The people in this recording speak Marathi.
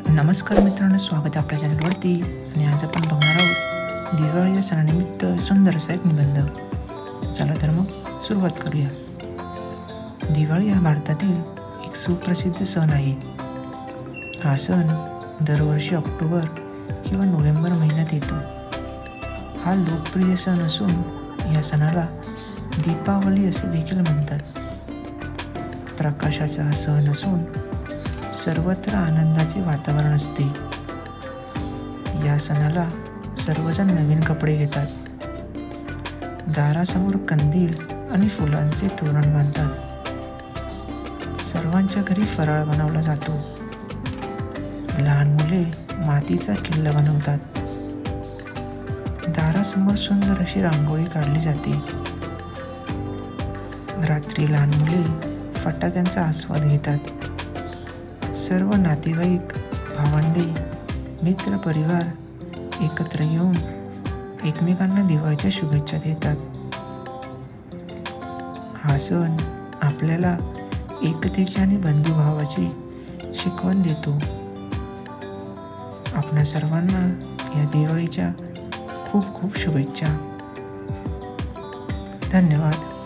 नमस्कार मित्रांनो, स्वागत आहे आपल्या चॅनलवरती. आणि आज आपण बघणार आहोत दिवाळी या सणानिमित्त सुंदर असा एक निबंध. चला तर मग सुरुवात करूया. दिवाळी हा भारतातील एक सुप्रसिद्ध सण आहे. हा सण दरवर्षी ऑक्टोबर किंवा नोव्हेंबर महिन्यात येतो. हा लोकप्रिय सण असून या सणाला दीपावली असे देखील म्हणतात. प्रकाशाचा हा सण असून सर्वत्र आनंदाचे वातावरण असते. या सणाला सर्वजण नवीन कपडे घेतात. दारासमोर कंदील आणि फुलांचे तोरण बांधतात. सर्वांच्या घरी फराळ बनवला जातो. लहान मुले मातीचा किल्ला बनवतात. दारासमोर सुंदर अशी रांगोळी काढली जाते. रात्री लहान मुले फटाक्यांचा आस्वाद घेतात. सर्व नातेवाईक, भावंडे, मित्र परिवार एकत्र येऊन एकमेकांना दिवाळीच्या शुभेच्छा देतात. हा सण आपल्याला एकतेची आणि बंधुभावाची शिकवण देतो. आपणा सर्वांना या दिवाळीच्या खूप खूप शुभेच्छा. धन्यवाद.